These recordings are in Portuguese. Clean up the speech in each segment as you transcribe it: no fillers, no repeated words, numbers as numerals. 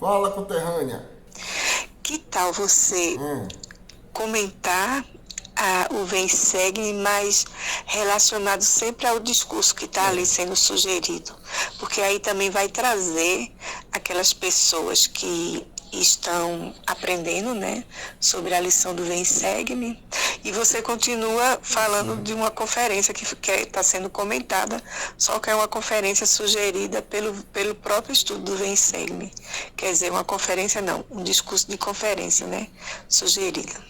Fala, conterrânea. Que tal você comentar o Vem Segue, mas relacionado sempre ao discurso que está ali sendo sugerido? Porque aí também vai trazer aquelas pessoas que estão aprendendo, né, sobre a lição do Vem Segue-me, e você continua falando de uma conferência que está sendo comentada, só que é uma conferência sugerida pelo próprio estudo do Vem Segue-me. Quer dizer, uma conferência não, um discurso de conferência, né, sugerida.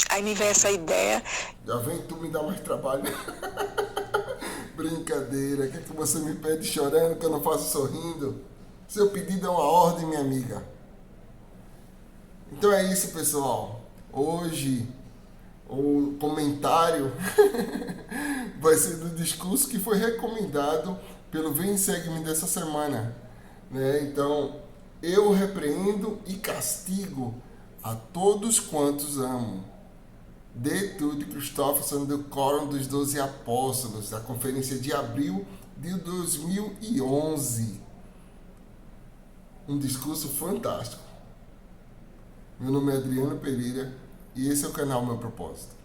Aí me vem essa ideia. Já vem tu me dar mais trabalho. Brincadeira, o que é que você me pede chorando que eu não faço sorrindo? Seu pedido é uma ordem, minha amiga. Então é isso, pessoal. Hoje o comentário vai ser do discurso que foi recomendado pelo Vem Segue-me dessa semana, né? Então, eu repreendo e castigo a todos quantos amo. D. Tude Christofferson do Quórum dos 12 Apóstolos, da conferência de abril de 2011. Um discurso fantástico. Meu nome é Adriano Pereira e esse é o canal Meu Propósito.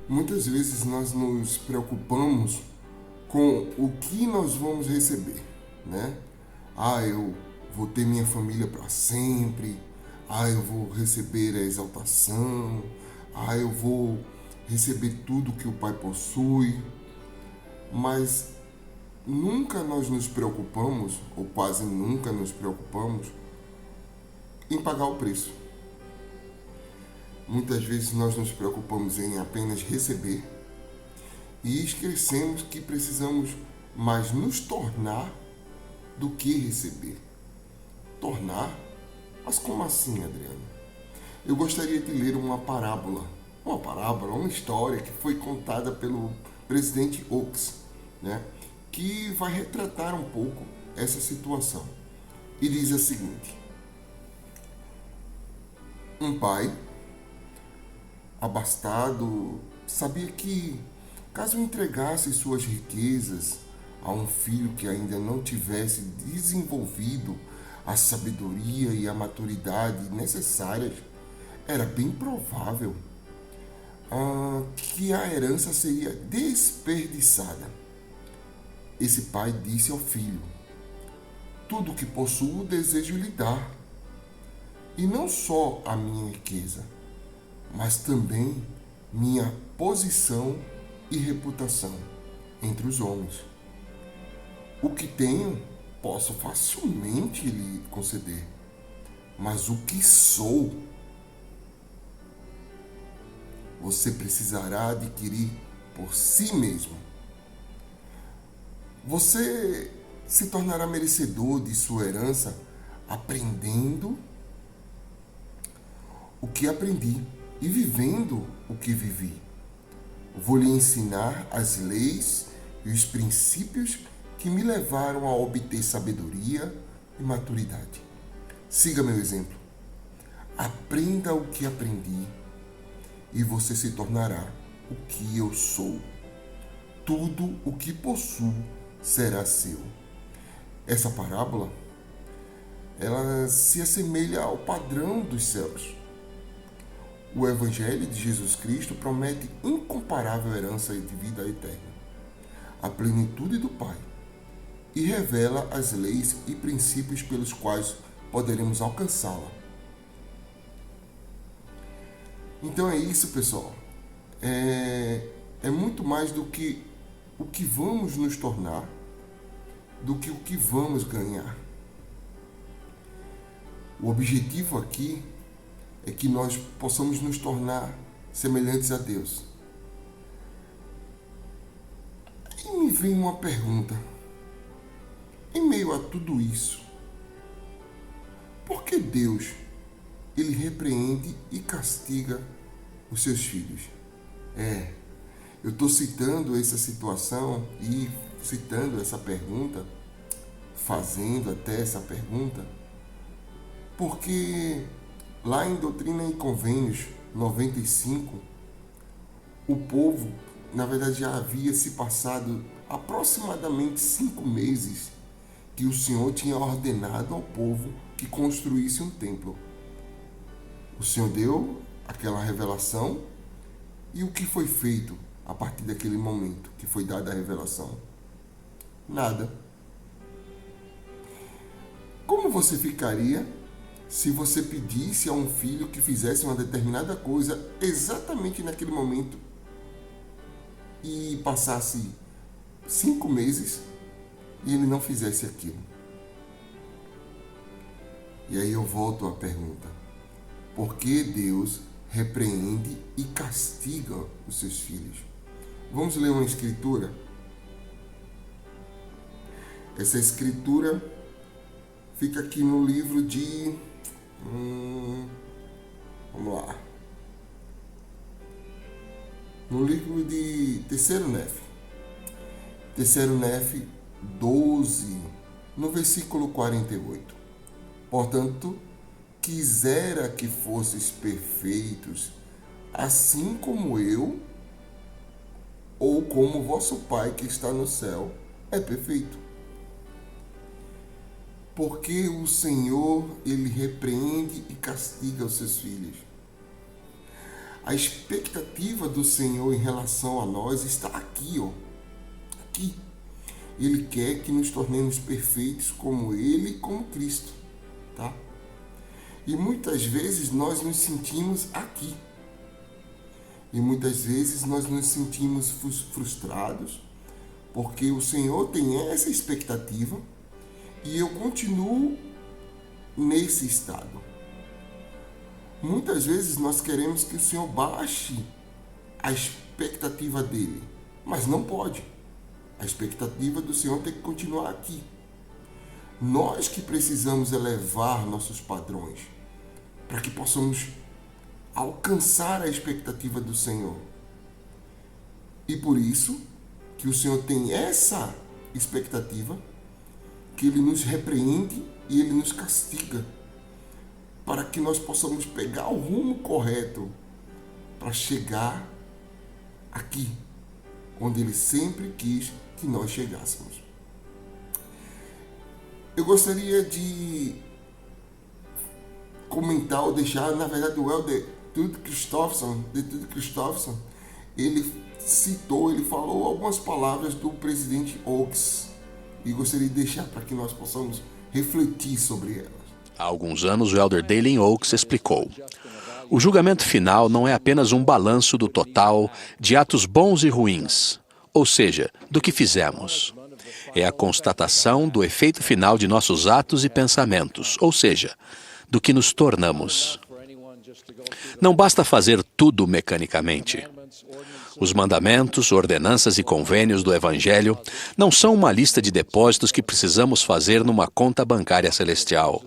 Muitas vezes nós nos preocupamos com o que nós vamos receber, né? Eu vou ter minha família para sempre. Eu vou receber a exaltação. Eu vou receber tudo que o Pai possui. Mas nunca nós nos preocupamos, ou quase nunca nos preocupamos, em pagar o preço. Muitas vezes nós nos preocupamos em apenas receber e esquecemos que precisamos mais nos tornar do que receber. Tornar? Mas como assim, Adriano? Eu gostaria de ler uma parábola, uma história que foi contada pelo presidente Oaks, né? Que vai retratar um pouco essa situação. E diz a seguinte: um pai abastado sabia que, caso entregasse suas riquezas a um filho que ainda não tivesse desenvolvido a sabedoria e a maturidade necessárias, era bem provável que a herança seria desperdiçada. Esse pai disse ao filho: tudo que possuo desejo lhe dar, e não só a minha riqueza, mas também minha posição e reputação entre os homens. O que tenho, posso facilmente lhe conceder, mas o que sou, você precisará adquirir por si mesmo. Você se tornará merecedor de sua herança aprendendo o que aprendi e vivendo o que vivi. Vou lhe ensinar as leis e os princípios que me levaram a obter sabedoria e maturidade. Siga meu exemplo. Aprenda o que aprendi e você se tornará o que eu sou. Tudo o que possuo será seu. Essa parábola, ela se assemelha ao padrão dos céus. O Evangelho de Jesus Cristo promete incomparável herança de vida eterna, a plenitude do Pai, e revela as leis e princípios pelos quais poderemos alcançá-la. Então é isso, pessoal. É muito mais do que o que vamos nos tornar, do que o que vamos ganhar. O objetivo aqui é que nós possamos nos tornar semelhantes a Deus. E me vem uma pergunta. Em meio a tudo isso, por que Deus, ele repreende e castiga os seus filhos? Eu estou citando essa situação e citando essa pergunta, fazendo até essa pergunta, porque lá em Doutrina e Convênios 95, o povo na verdade já havia se passado aproximadamente 5 meses que o Senhor tinha ordenado ao povo que construísse um templo. O Senhor deu aquela revelação, e o que foi feito a partir daquele momento que foi dada a revelação? Nada. Como você ficaria se você pedisse a um filho que fizesse uma determinada coisa exatamente naquele momento e passasse 5 meses e ele não fizesse aquilo? E aí eu volto à pergunta: por que Deus repreende e castiga os seus filhos? Vamos ler uma escritura? Essa escritura fica aqui no livro de... vamos lá. No livro de Terceiro Nefe. Terceiro Nefe 12, no versículo 48. Portanto, quisera que fosses perfeitos, assim como eu, ou como vosso Pai que está no céu é perfeito. Porque o Senhor, Ele repreende e castiga os seus filhos. A expectativa do Senhor em relação a nós está aqui, ó. Aqui. Ele quer que nos tornemos perfeitos como Ele e como Cristo, tá? E muitas vezes nós nos sentimos aqui. E muitas vezes nós nos sentimos frustrados, porque o Senhor tem essa expectativa e eu continuo nesse estado. Muitas vezes nós queremos que o Senhor baixe a expectativa dele, mas não pode. A expectativa do Senhor tem que continuar aqui. Nós que precisamos elevar nossos padrões para que possamos alcançar a expectativa do Senhor. E por isso que o Senhor tem essa expectativa, que Ele nos repreende e Ele nos castiga, para que nós possamos pegar o rumo correto para chegar aqui, onde Ele sempre quis que nós chegássemos. Eu gostaria de comentar ou deixar, na verdade, o Elder Tude Christofson, ele citou, ele falou algumas palavras do presidente Oaks, e gostaria de deixar para que nós possamos refletir sobre elas. Há alguns anos, o Elder Dalen Oaks explicou: o julgamento final não é apenas um balanço do total de atos bons e ruins, ou seja, do que fizemos. É a constatação do efeito final de nossos atos e pensamentos, ou seja, do que nos tornamos. Não basta fazer tudo mecanicamente. Os mandamentos, ordenanças e convênios do Evangelho não são uma lista de depósitos que precisamos fazer numa conta bancária celestial.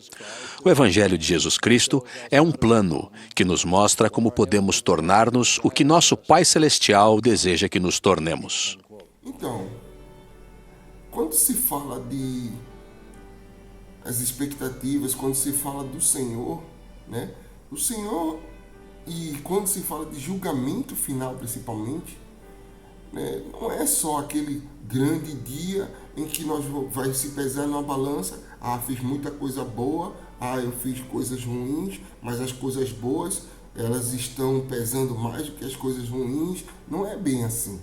O Evangelho de Jesus Cristo é um plano que nos mostra como podemos tornar-nos o que nosso Pai Celestial deseja que nos tornemos. Então, quando se fala de as expectativas, quando se fala do Senhor, né? O Senhor, e quando se fala de julgamento final principalmente, né? Não é só aquele grande dia em que nós vai se pesar na balança, fiz muita coisa boa, eu fiz coisas ruins, mas as coisas boas, elas estão pesando mais do que as coisas ruins. Não é bem assim.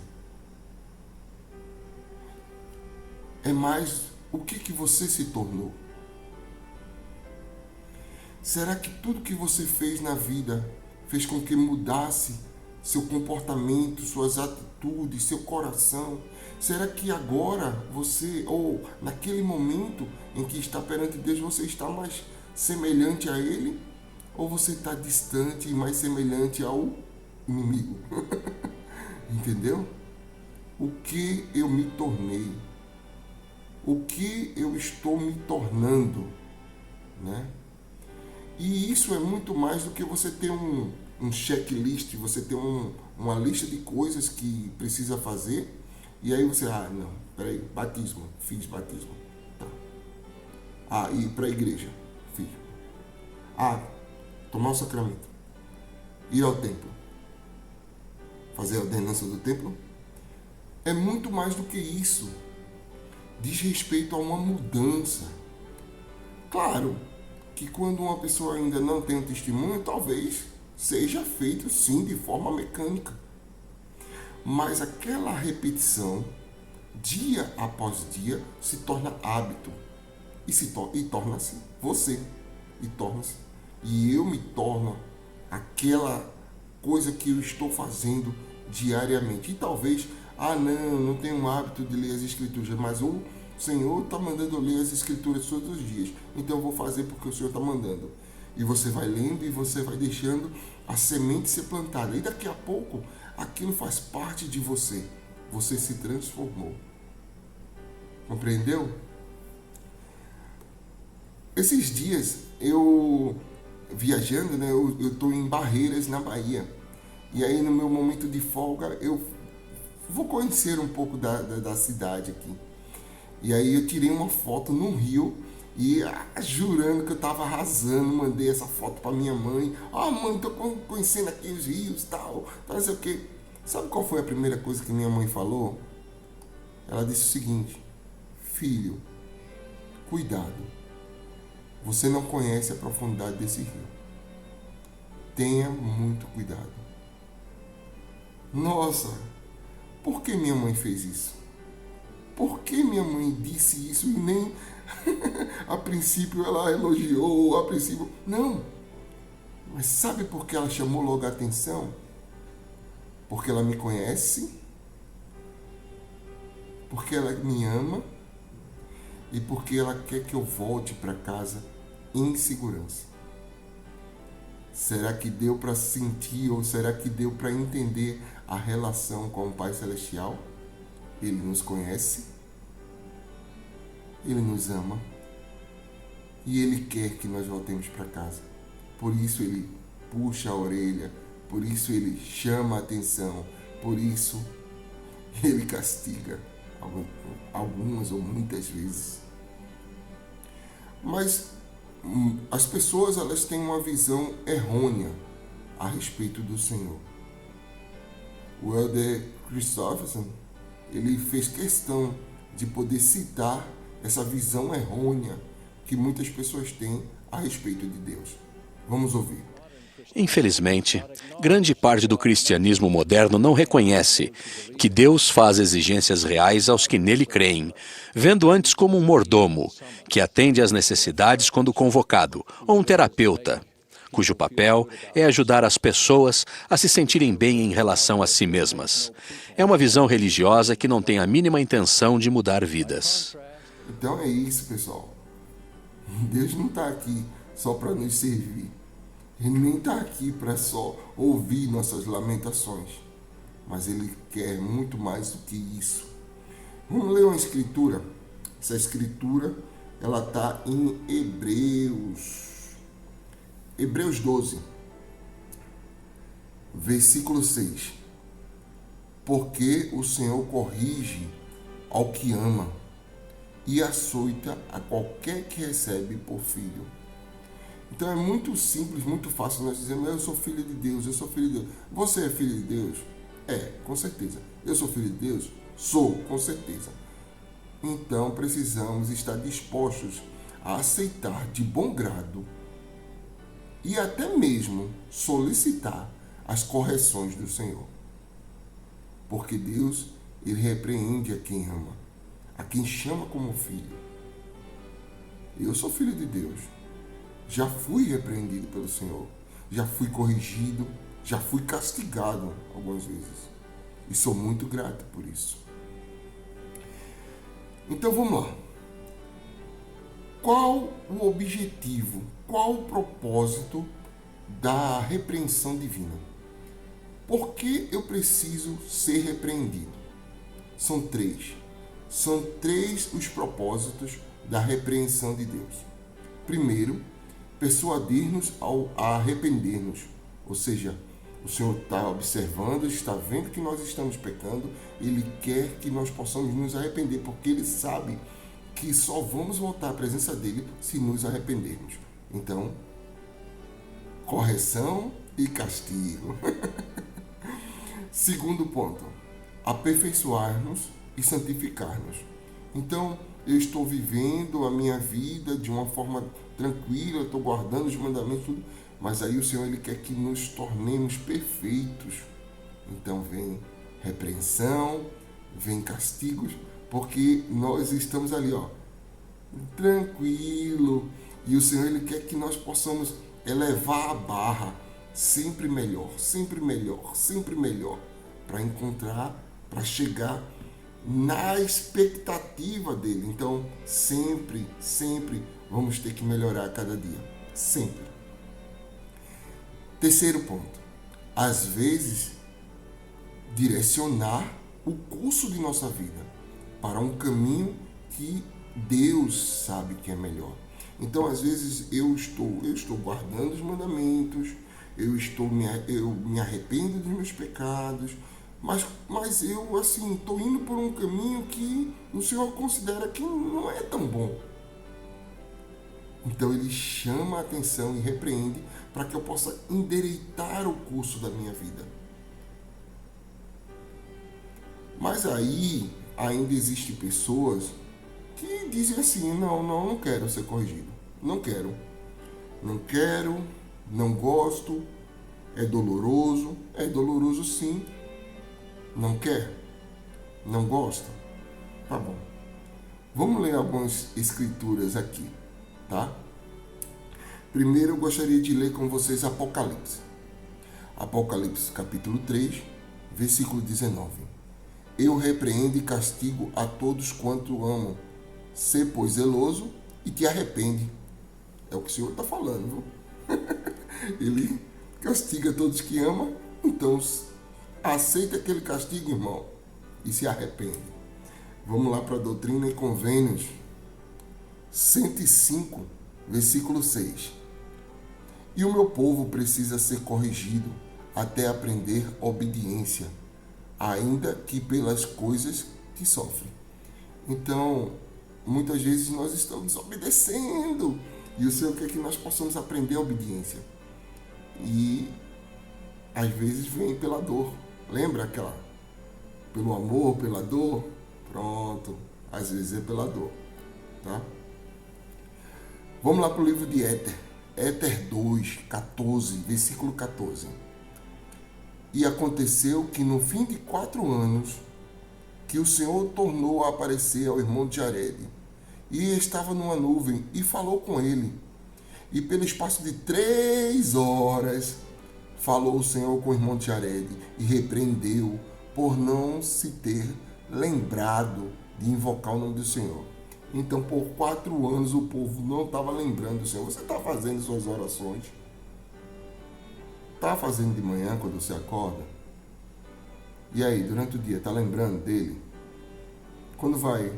É mais o que você se tornou. Será que tudo que você fez na vida fez com que mudasse seu comportamento, suas atitudes, seu coração? Será que agora você, ou naquele momento em que está perante Deus, você está mais semelhante a Ele? Ou você está distante e mais semelhante ao inimigo? Entendeu? O que eu me tornei? O que eu estou me tornando, né? E isso é muito mais do que você ter um checklist, você ter uma lista de coisas que precisa fazer, e aí você, não, peraí, batismo, fiz batismo, tá. Ir para a igreja, fiz. Tomar o sacramento, ir ao templo, fazer a ordenança do templo, é muito mais do que isso. Diz respeito a uma mudança. Claro que quando uma pessoa ainda não tem um testemunho, talvez seja feito sim de forma mecânica. Mas aquela repetição, dia após dia, se torna hábito. E torna-se você. E eu me torno aquela coisa que eu estou fazendo diariamente. E talvez, não tenho um hábito de ler as escrituras, mas o Senhor está mandando eu ler as escrituras todos os dias. Então eu vou fazer porque o Senhor está mandando. E você vai lendo e você vai deixando a semente ser plantada. E daqui a pouco, aquilo faz parte de você. Você se transformou. Compreendeu? Esses dias, eu viajando, né? Eu estou em Barreiras, na Bahia. E aí, no meu momento de folga, eu vou conhecer um pouco da cidade aqui. E aí, eu tirei uma foto no rio e jurando que eu estava arrasando, mandei essa foto para minha mãe. Mãe, estou conhecendo aqui os rios e tal, não sei o quê. Sabe qual foi a primeira coisa que minha mãe falou? Ela disse o seguinte: filho, cuidado. Você não conhece a profundidade desse rio. Tenha muito cuidado. Nossa, por que minha mãe fez isso? Por que minha mãe disse isso e nem a princípio ela elogiou, a princípio... Não. Mas sabe por que ela chamou logo a atenção? Porque ela me conhece, porque ela me ama e porque ela quer que eu volte para casa em segurança. Será que deu para sentir ou será que deu para entender a relação com o Pai Celestial? Ele nos conhece, Ele nos ama e Ele quer que nós voltemos para casa. Por isso Ele puxa a orelha, por isso Ele chama a atenção, por isso Ele castiga algumas ou muitas vezes. Mas as pessoas, elas têm uma visão errônea a respeito do Senhor. O Elder Christofferson, ele fez questão de poder citar essa visão errônea que muitas pessoas têm a respeito de Deus. Vamos ouvir. Infelizmente, grande parte do cristianismo moderno não reconhece que Deus faz exigências reais aos que nele creem, vendo antes como um mordomo, que atende às necessidades quando convocado, ou um terapeuta, cujo papel é ajudar as pessoas a se sentirem bem em relação a si mesmas. É uma visão religiosa que não tem a mínima intenção de mudar vidas. Então é isso, pessoal. Deus não está aqui só para nos servir. Ele nem está aqui para só ouvir nossas lamentações, mas Ele quer muito mais do que isso. Vamos ler uma escritura. Essa escritura, ela está em Hebreus 12, versículo 6. Porque o Senhor corrige ao que ama e açoita a qualquer que recebe por filho. Então é muito simples, muito fácil nós dizermos: eu sou filho de Deus, eu sou filho de Deus. Você é filho de Deus? É, com certeza. Eu sou filho de Deus? Sou, com certeza. Então precisamos estar dispostos a aceitar de bom grado e até mesmo solicitar as correções do Senhor. Porque Deus, Ele repreende a quem ama, a quem chama como filho. Eu sou filho de Deus. Já fui repreendido pelo Senhor, já fui corrigido, já fui castigado algumas vezes. E sou muito grato por isso. Então vamos lá. Qual o objetivo, qual o propósito da repreensão divina? Por que eu preciso ser repreendido? São três. São três os propósitos da repreensão de Deus. Primeiro, persuadir-nos a arrepender-nos. Ou seja, o Senhor está observando, está vendo que nós estamos pecando, Ele quer que nós possamos nos arrepender, porque Ele sabe que só vamos voltar à presença dEle se nos arrependermos. Então, correção e castigo. Segundo ponto, aperfeiçoar-nos e santificar-nos. Então, eu estou vivendo a minha vida de uma forma tranquila, estou guardando os mandamentos, tudo, mas aí o Senhor ele quer que nos tornemos perfeitos. Então vem repreensão, vem castigos, porque nós estamos ali, tranquilo, e o Senhor ele quer que nós possamos elevar a barra, sempre melhor, sempre melhor, sempre melhor, para encontrar, para chegar na expectativa dele. Então, sempre, sempre vamos ter que melhorar a cada dia. Sempre. Terceiro ponto. Às vezes, direcionar o curso de nossa vida para um caminho que Deus sabe que é melhor. Então, às vezes, eu estou guardando os mandamentos, eu me arrependo dos meus pecados, mas eu, assim, estou indo por um caminho que o Senhor considera que não é tão bom. Então, Ele chama a atenção e repreende para que eu possa endireitar o curso da minha vida. Mas aí, ainda existem pessoas que dizem assim, não quero ser corrigido. Não quero, não gosto, é doloroso sim. Não quer? Não gosta? Tá bom. Vamos ler algumas escrituras aqui, tá? Primeiro eu gostaria de ler com vocês Apocalipse. Apocalipse capítulo 3, versículo 19. Eu repreendo e castigo a todos quanto amam. Sê, pois, zeloso e te arrepende. É o que o Senhor está falando, viu? Ele castiga todos que amam, então aceita aquele castigo, irmão, e se arrepende. Vamos lá para a Doutrina e Convênios, 105, versículo 6. E o meu povo precisa ser corrigido até aprender obediência, ainda que pelas coisas que sofre. Então, muitas vezes nós estamos desobedecendo e o Senhor quer que nós possamos aprender a obediência. E às vezes vem pela dor. Lembra aquela? Pelo amor, pela dor? Pronto. Às vezes é pela dor. Tá? Vamos lá para o livro de Éter. Éter 2, 14, versículo 14. E aconteceu que no fim de 4 anos, que o Senhor tornou a aparecer ao irmão de Jared, e estava numa nuvem, e falou com ele. E pelo espaço de 3 horas, falou o Senhor com o irmão de Jared, e repreendeu por não se ter lembrado de invocar o nome do Senhor. Então, por 4 anos, o povo não estava lembrando do Senhor. Você está fazendo suas orações? Está fazendo de manhã, quando você acorda? E aí, durante o dia, está lembrando dele? Quando vai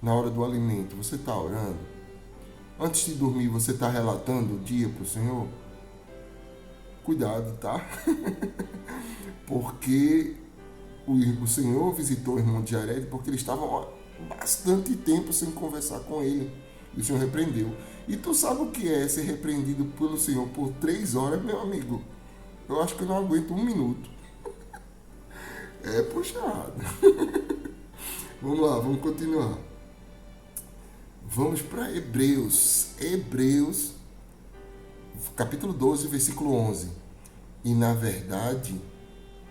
na hora do alimento, você está orando? Antes de dormir, você está relatando o dia para o Senhor? Cuidado, tá? Porque o Senhor visitou o irmão de Jared porque ele estava bastante tempo sem conversar com ele. E o Senhor repreendeu. E tu sabe o que é ser repreendido pelo Senhor por 3 horas, meu amigo? Eu acho que eu não aguento 1 minuto. É puxado. Vamos lá, vamos continuar. Vamos para Hebreus. Hebreus, capítulo 12, versículo 11. E, na verdade,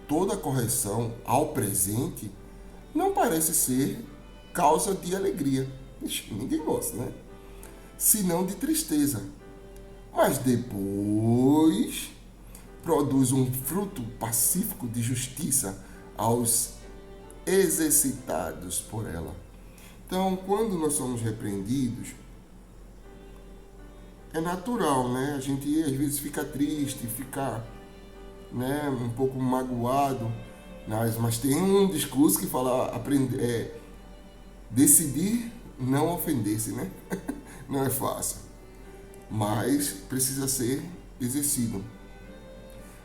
toda correção ao presente não parece ser causa de alegria. Ixi, ninguém gosta, né? Senão de tristeza. Mas depois produz um fruto pacífico de justiça aos exercitados por ela. Então, quando nós somos repreendidos, é natural, né? A gente às vezes fica triste, fica, né, um pouco magoado, mas tem um discurso que fala decidir não ofender-se, né? Não é fácil, mas precisa ser exercido.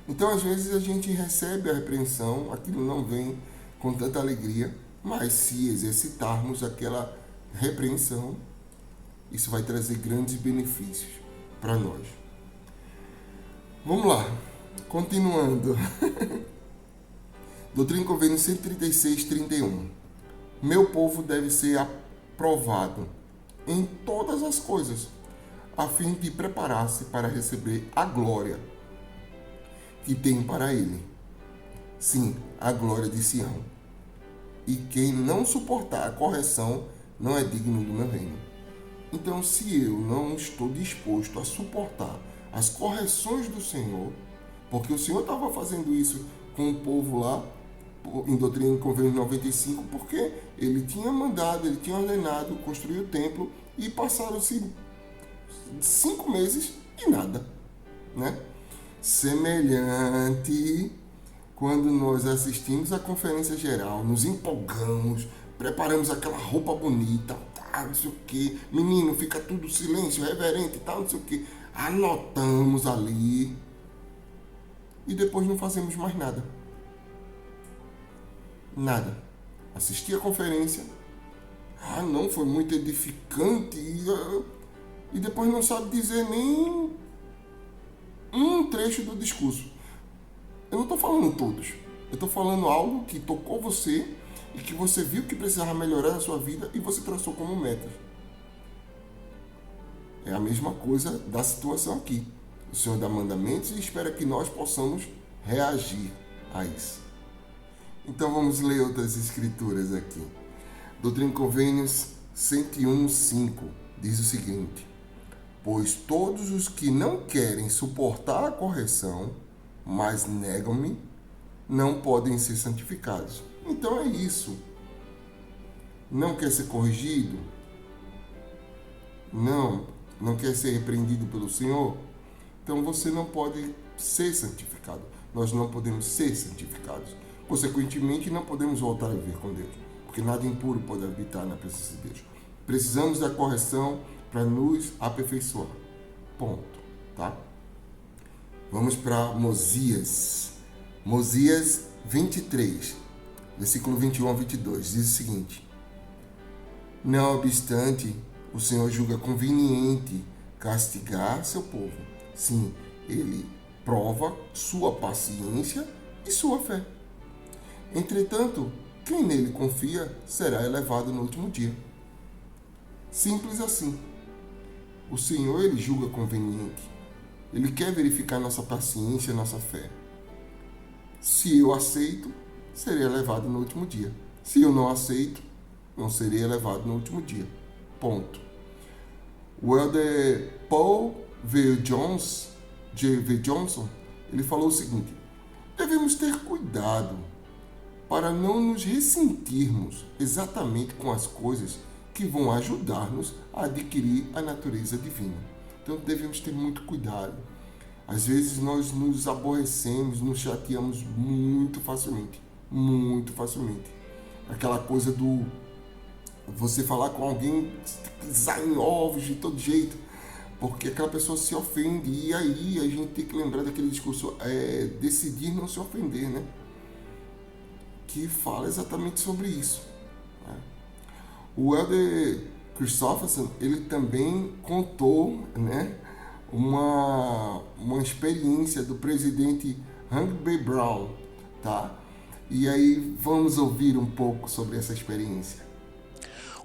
Então, às vezes, a gente recebe a repreensão, aquilo não vem com tanta alegria, mas se exercitarmos aquela repreensão, isso vai trazer grandes benefícios para nós. Vamos lá, continuando. Doutrina e Convênios 136, 31. Meu povo deve ser aprovado em todas as coisas, a fim de preparar-se para receber a glória que tem para ele. Sim, a glória de Sião. E quem não suportar a correção não é digno do meu reino. Então, se eu não estou disposto a suportar as correções do Senhor, porque o Senhor estava fazendo isso com o povo lá, em Doutrina e Convênios 95, porque ele tinha mandado, ele tinha ordenado construir o templo e passaram-se 5 meses e nada, né? Semelhante quando nós assistimos a conferência geral, nos empolgamos, preparamos aquela roupa bonita, não sei o que, menino, fica tudo silêncio, reverente e tal, não sei o que, anotamos ali e depois não fazemos mais nada. Nada. Assisti a conferência, não foi muito edificante e depois não sabe dizer nem um trecho do discurso. Eu não estou falando todos, eu estou falando algo que tocou você e que você viu que precisava melhorar na sua vida e você traçou como meta. É a mesma coisa da situação aqui. O Senhor dá mandamentos e espera que nós possamos reagir a isso. Então vamos ler outras escrituras aqui. Doutrina e Convênios 101, 5 diz o seguinte: pois todos os que não querem suportar a correção, mas negam-me, não podem ser santificados. Então é isso. Não quer ser corrigido? Não quer ser repreendido pelo Senhor? Então você não pode ser santificado. Nós não podemos ser santificados. Consequentemente, não podemos voltar a viver com Deus, porque nada impuro pode habitar na presença de Deus. Precisamos da correção para nos aperfeiçoar. Ponto. Tá? Vamos para Mosias. Mosias 23, versículo 21 a 22, diz o seguinte: não obstante, o Senhor julga conveniente castigar seu povo. Sim, ele prova sua paciência e sua fé. Entretanto, quem nele confia será elevado no último dia. Simples assim. O Senhor, ele julga conveniente. Ele quer verificar nossa paciência, nossa fé. Se eu aceito, serei elevado no último dia. Se eu não aceito, não serei elevado no último dia. Ponto. O elder Paul V. Johnson, ele falou o seguinte: devemos ter cuidado para não nos ressentirmos exatamente com as coisas que vão ajudar-nos a adquirir a natureza divina. Então devemos ter muito cuidado. Às vezes nós nos aborrecemos, nos chateamos muito facilmente. Muito facilmente. Aquela coisa do você falar com alguém, pisar em ovos de todo jeito, porque aquela pessoa se ofende. E aí a gente tem que lembrar daquele discurso, decidir não se ofender, né? Que fala exatamente sobre isso. Né? O elder Christopherson, ele também contou, né, uma experiência do presidente Hugh B. Brown, tá? E aí vamos ouvir um pouco sobre essa experiência.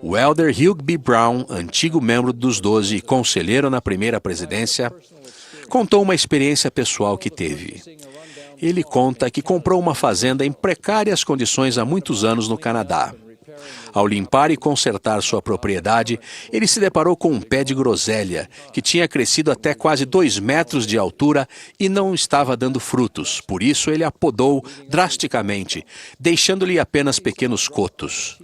O elder Hugh B. Brown, antigo membro dos 12 e conselheiro na primeira presidência, contou uma experiência pessoal que teve. Ele conta que comprou uma fazenda em precárias condições há muitos anos no Canadá. Ao limpar e consertar sua propriedade, ele se deparou com um pé de groselha, que tinha crescido até quase 2 metros de altura e não estava dando frutos. Por isso, ele a podou drasticamente, deixando-lhe apenas pequenos cotos.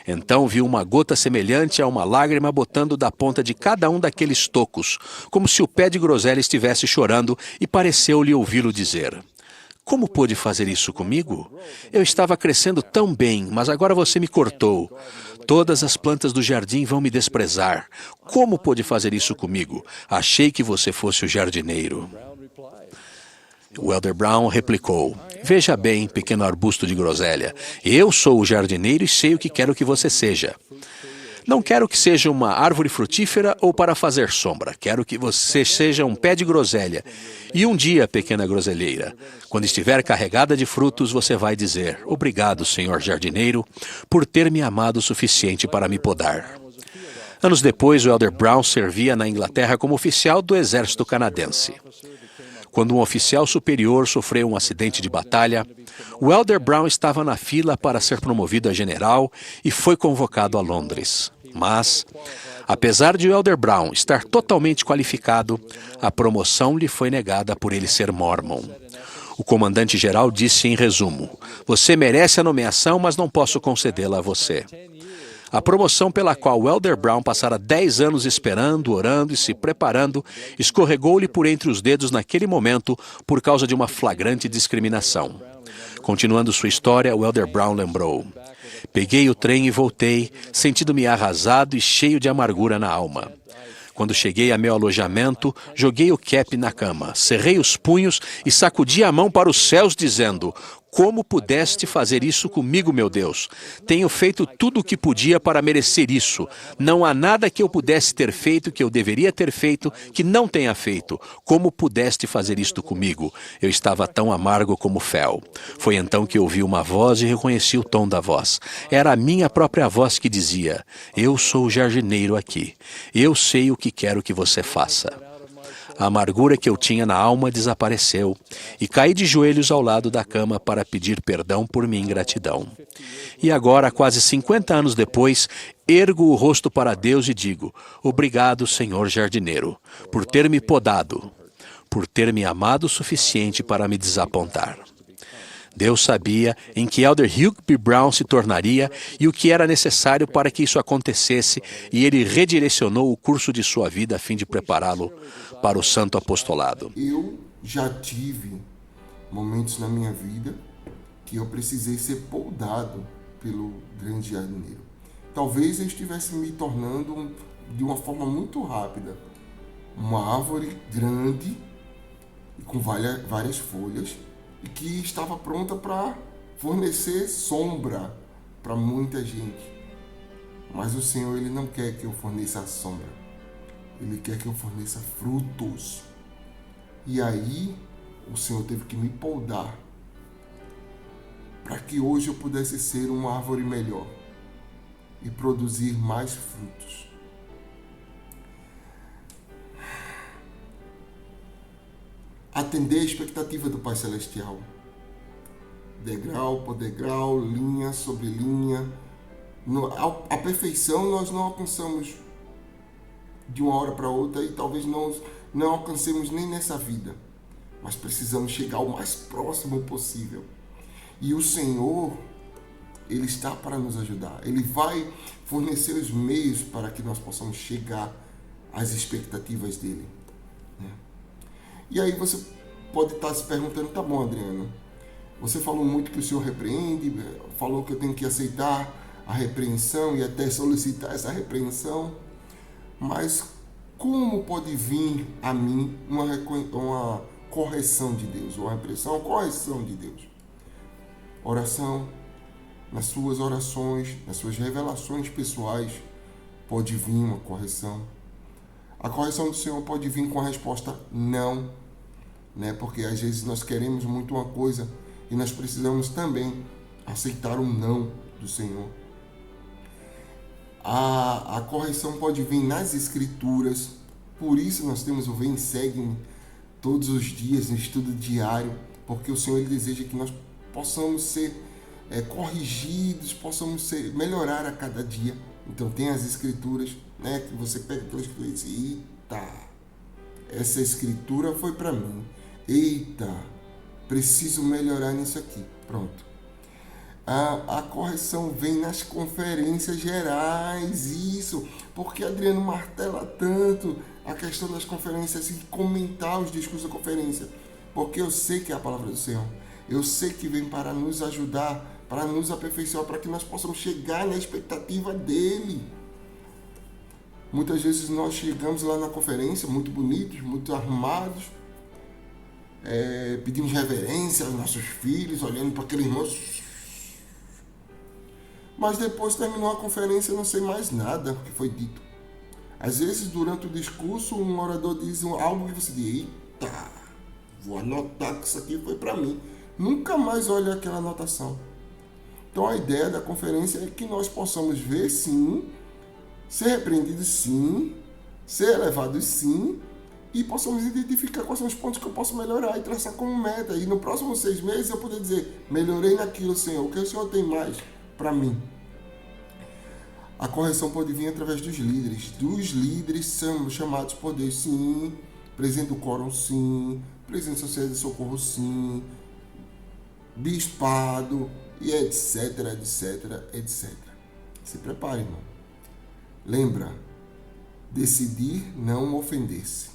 Então viu uma gota semelhante a uma lágrima botando da ponta de cada um daqueles tocos, como se o pé de groselha estivesse chorando, e pareceu-lhe ouvi-lo dizer: como pôde fazer isso comigo? Eu estava crescendo tão bem, mas agora você me cortou. Todas as plantas do jardim vão me desprezar. Como pôde fazer isso comigo? Achei que você fosse o jardineiro. O elder Brown replicou: veja bem, pequeno arbusto de groselha, eu sou o jardineiro e sei o que quero que você seja. Não quero que seja uma árvore frutífera ou para fazer sombra. Quero que você seja um pé de groselha. E um dia, pequena groselheira, quando estiver carregada de frutos, você vai dizer: obrigado, senhor jardineiro, por ter me amado o suficiente para me podar. Anos depois, o Elder Brown servia na Inglaterra como oficial do exército canadense. Quando um oficial superior sofreu um acidente de batalha, o Elder Brown estava na fila para ser promovido a general e foi convocado a Londres. Mas, apesar de o Elder Brown estar totalmente qualificado, a promoção lhe foi negada por ele ser mormon. O comandante-geral disse em resumo: você merece a nomeação, mas não posso concedê-la a você. A promoção pela qual o Elder Brown passara 10 anos esperando, orando e se preparando, escorregou-lhe por entre os dedos naquele momento por causa de uma flagrante discriminação. Continuando sua história, o Elder Brown lembrou: peguei o trem e voltei, sentindo-me arrasado e cheio de amargura na alma. Quando cheguei a meu alojamento, joguei o cap na cama, cerrei os punhos e sacudi a mão para os céus, dizendo: como pudeste fazer isso comigo, meu Deus? Tenho feito tudo o que podia para merecer isso. Não há nada que eu pudesse ter feito, que eu deveria ter feito, que não tenha feito. Como pudeste fazer isto comigo? Eu estava tão amargo como fel. Foi então que ouvi uma voz e reconheci o tom da voz. Era a minha própria voz que dizia: eu sou o jardineiro aqui. Eu sei o que quero que você faça. A amargura que eu tinha na alma desapareceu e caí de joelhos ao lado da cama para pedir perdão por minha ingratidão. E agora, quase 50 anos depois, ergo o rosto para Deus e digo: obrigado, Senhor jardineiro, por ter me podado, por ter me amado o suficiente para me desapontar. Deus sabia em que Elder Hugh B. Brown se tornaria e o que era necessário para que isso acontecesse, e ele redirecionou o curso de sua vida a fim de prepará-lo para o santo apostolado. Eu já tive momentos na minha vida que eu precisei ser podado pelo grande jardineiro. Talvez eu estivesse me tornando, de uma forma muito rápida, uma árvore grande e com várias folhas, e que estava pronta para fornecer sombra para muita gente. Mas o Senhor, Ele não quer que eu forneça sombra. Ele quer que eu forneça frutos. E aí, o Senhor teve que me podar para que hoje eu pudesse ser uma árvore melhor e produzir mais frutos. Atender a expectativa do Pai Celestial. Degrau por degrau, linha sobre linha. A perfeição nós não alcançamos de uma hora para outra e talvez não alcancemos nem nessa vida. Mas precisamos chegar o mais próximo possível. E o Senhor, Ele está para nos ajudar. Ele vai fornecer os meios para que nós possamos chegar às expectativas dEle. E aí você pode estar se perguntando: tá bom, Adriano, você falou muito que o Senhor repreende, falou que eu tenho que aceitar a repreensão e até solicitar essa repreensão, mas como pode vir a mim uma correção de Deus, uma repreensão, uma correção de Deus? Oração, nas suas orações, nas suas revelações pessoais, pode vir uma correção. A correção do Senhor pode vir com a resposta não, porque às vezes nós queremos muito uma coisa e nós precisamos também aceitar um não do Senhor. A correção pode vir nas Escrituras, por isso nós temos o Vem Segue-me todos os dias, no estudo diário, porque o Senhor, Ele deseja que nós possamos ser corrigidos, possamos melhorar a cada dia. Então tem as Escrituras, que você pega aquela Escritura e diz: eita, essa Escritura foi para mim. Eita, preciso melhorar nisso aqui. Pronto. A correção vem nas conferências gerais, isso. Porque Adriano martela tanto a questão das conferências e comentar os discursos da conferência? Porque eu sei que é a palavra do Senhor. Eu sei que vem para nos ajudar, para nos aperfeiçoar, para que nós possamos chegar na expectativa dEle. Muitas vezes nós chegamos lá na conferência muito bonitos, muito arrumados, pedimos reverência aos nossos filhos, olhando para aquele irmão. Mas depois terminou a conferência, eu não sei mais nada que foi dito. Às vezes, durante o discurso, um orador diz algo que você diz: eita, vou anotar que isso aqui foi para mim. Nunca mais olha aquela anotação. Então, a ideia da conferência é que nós possamos ver, sim, ser repreendidos, sim, ser elevados, sim, e possamos identificar quais são os pontos que eu posso melhorar e traçar como meta. E no próximo 6 meses eu poder dizer: melhorei naquilo, Senhor, o que o Senhor tem mais para mim? A correção pode vir através dos líderes. Dos líderes são chamados por Deus, sim. Presidente do quórum, sim. Presidente da sociedade de socorro, sim. Bispado, e etc, etc, etc. Se prepare, irmão. Lembra, decidir não ofender-se.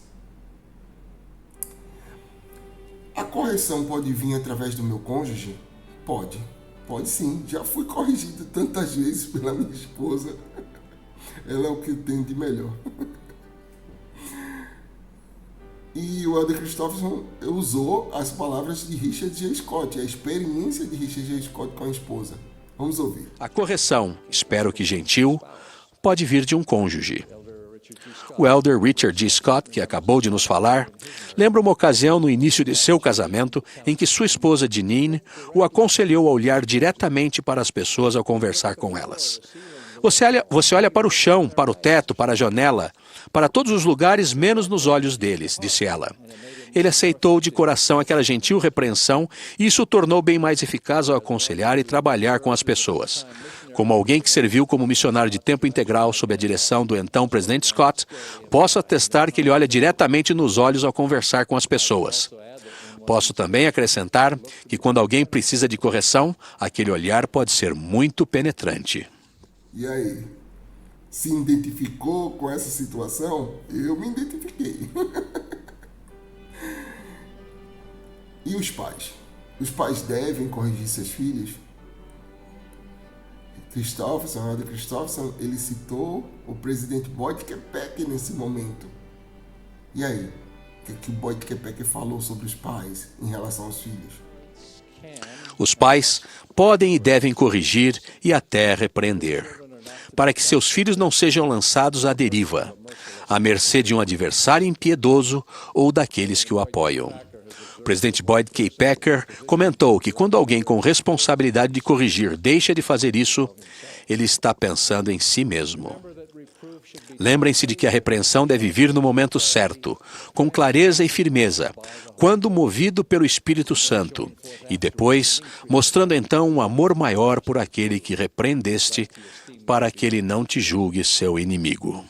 A correção pode vir através do meu cônjuge? Pode. Pode sim, já fui corrigido tantas vezes pela minha esposa. Ela é o que tem de melhor. E o Elder Christopherson usou as palavras de Richard J. Scott, a experiência de Richard J. Scott com a esposa. Vamos ouvir. A correção, espero que gentil, pode vir de um cônjuge. O Elder Richard G. Scott, que acabou de nos falar, lembra uma ocasião no início de seu casamento em que sua esposa Jeanine o aconselhou a olhar diretamente para as pessoas ao conversar com elas. Você olha para o chão, para o teto, para a janela, para todos os lugares menos nos olhos deles, disse ela. Ele aceitou de coração aquela gentil repreensão e isso o tornou bem mais eficaz ao aconselhar e trabalhar com as pessoas. Como alguém que serviu como missionário de tempo integral sob a direção do então presidente Scott, posso atestar que ele olha diretamente nos olhos ao conversar com as pessoas. Posso também acrescentar que quando alguém precisa de correção, aquele olhar pode ser muito penetrante. E aí? Se identificou com essa situação? Eu me identifiquei. E os pais? Os pais devem corrigir seus filhos? Christopherson, ele citou o presidente Boyd K. nesse momento. E aí? O que o Boyd K. falou sobre os pais em relação aos filhos? Os pais podem e devem corrigir e até repreender, para que seus filhos não sejam lançados à deriva, à mercê de um adversário impiedoso ou daqueles que o apoiam. O presidente Boyd K. Packer comentou que quando alguém com responsabilidade de corrigir deixa de fazer isso, ele está pensando em si mesmo. Lembrem-se de que a repreensão deve vir no momento certo, com clareza e firmeza, quando movido pelo Espírito Santo, e depois mostrando então um amor maior por aquele que repreendeste, para que ele não te julgue seu inimigo.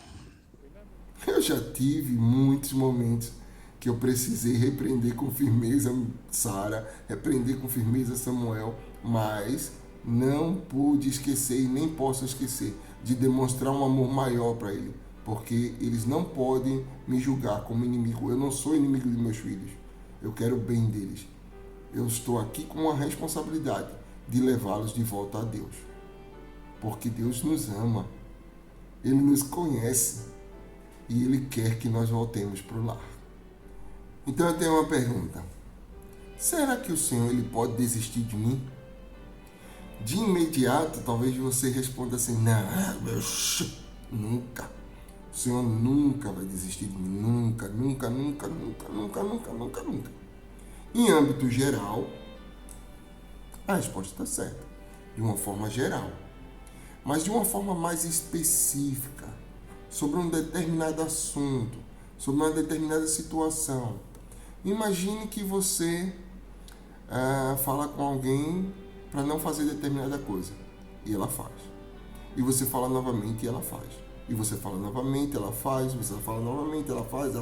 Eu já tive muitos momentos que eu precisei repreender com firmeza Sara, repreender com firmeza Samuel, mas não pude esquecer e nem posso esquecer de demonstrar um amor maior para ele, porque eles não podem me julgar como inimigo. Eu não sou inimigo de meus filhos, eu quero o bem deles. Eu estou aqui com a responsabilidade de levá-los de volta a Deus, porque Deus nos ama, Ele nos conhece e Ele quer que nós voltemos para o lar. Então eu tenho uma pergunta: será que o Senhor ele pode desistir de mim? De imediato, talvez você responda assim: não, nunca. O Senhor nunca vai desistir de mim, nunca, nunca, nunca, nunca, nunca, nunca, nunca, nunca. Em âmbito geral, a resposta está certa, de uma forma geral. Mas de uma forma mais específica, sobre um determinado assunto, sobre uma determinada situação. Imagine que você fala com alguém para não fazer determinada coisa, e ela faz. E você fala novamente e ela faz. E você fala novamente, ela faz, você fala novamente, ela faz,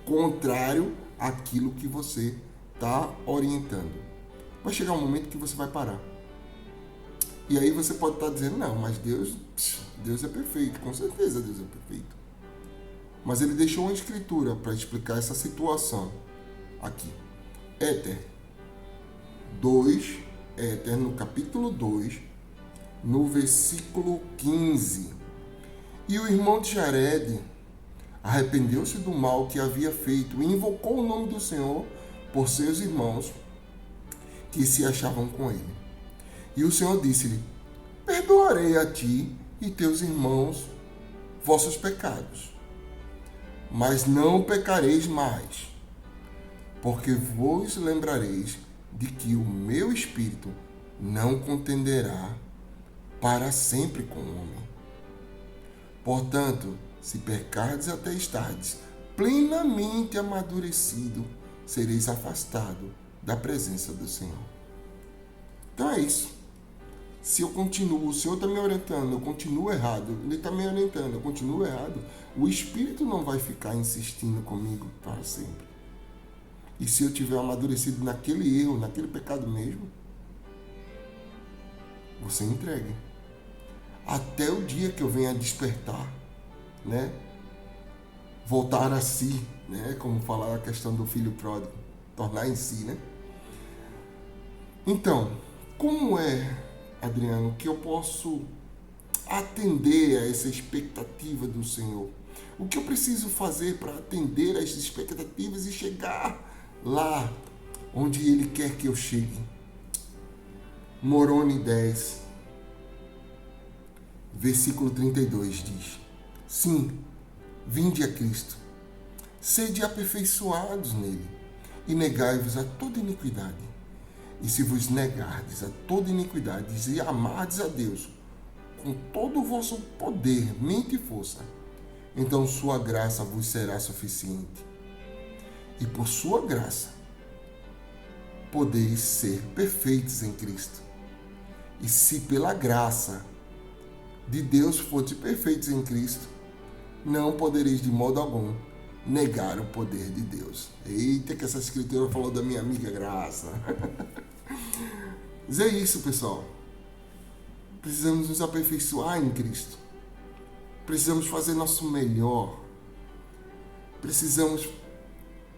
contrário àquilo que você está orientando. Vai chegar um momento que você vai parar. E aí você pode estar dizendo: não, mas Deus é perfeito, com certeza Deus é perfeito. Mas ele deixou uma escritura para explicar essa situação aqui. Éter 2, Éter no capítulo 2, no versículo 15. E o irmão de Jared arrependeu-se do mal que havia feito e invocou o nome do Senhor por seus irmãos que se achavam com ele. E o Senhor disse-lhe: perdoarei a ti e teus irmãos vossos pecados. Mas não pecareis mais, porque vos lembrareis de que o meu Espírito não contenderá para sempre com o homem. Portanto, se pecardes até estardes plenamente amadurecido, sereis afastado da presença do Senhor. Então é isso. Se eu continuo, o Senhor está me orientando, eu continuo errado, Ele está me orientando, eu continuo errado, o Espírito não vai ficar insistindo comigo para sempre. E se eu tiver amadurecido naquele erro, naquele pecado mesmo, você entregue. Até o dia que eu venha despertar, né? Voltar a si, né? Como falar a questão do filho pródigo, tornar em si, né? Então, como é, Adriano, que eu posso atender a essa expectativa do Senhor? O que eu preciso fazer para atender a essas expectativas e chegar lá onde Ele quer que eu chegue? Moroni 10, versículo 32 diz: Sim, vinde a Cristo, sede aperfeiçoados nele, e negai-vos a toda iniquidade. E se vos negardes a toda iniquidade e amardes a Deus com todo o vosso poder, mente e força, então sua graça vos será suficiente. E por sua graça podeis ser perfeitos em Cristo. E se pela graça de Deus foste perfeitos em Cristo, não podereis de modo algum negar o poder de Deus. Eita, que essa escritura falou da minha amiga Graça. Mas é isso, pessoal. Precisamos nos aperfeiçoar em Cristo. Precisamos fazer nosso melhor. Precisamos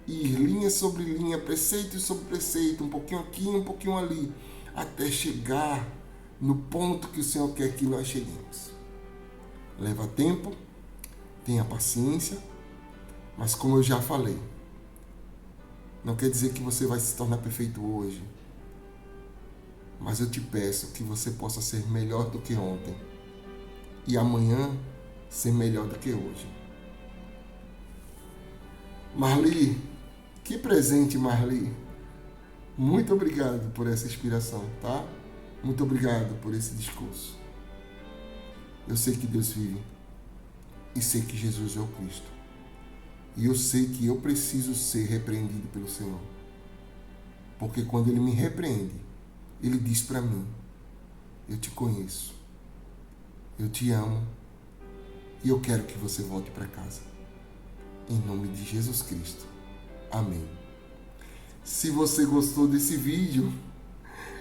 ir linha sobre linha, preceito sobre preceito, um pouquinho aqui, um pouquinho ali, até chegar no ponto que o Senhor quer que nós cheguemos. Leva tempo, tenha paciência, mas como eu já falei, não quer dizer que você vai se tornar perfeito hoje, mas eu te peço que você possa ser melhor do que ontem e amanhã ser melhor do que hoje. Marli, que presente, Marli. Muito obrigado por essa inspiração, tá? Muito obrigado por esse discurso. Eu sei que Deus vive e sei que Jesus é o Cristo. E eu sei que eu preciso ser repreendido pelo Senhor. Porque quando Ele me repreende, Ele diz para mim: eu te conheço, eu te amo e eu quero que você volte para casa. Em nome de Jesus Cristo. Amém. Se você gostou desse vídeo,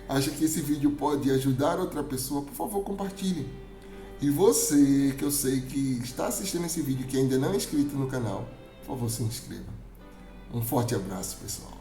acha que esse vídeo pode ajudar outra pessoa, por favor, compartilhe. E você, que eu sei que está assistindo esse vídeo que ainda não é inscrito no canal, por favor, se inscreva. Um forte abraço, pessoal.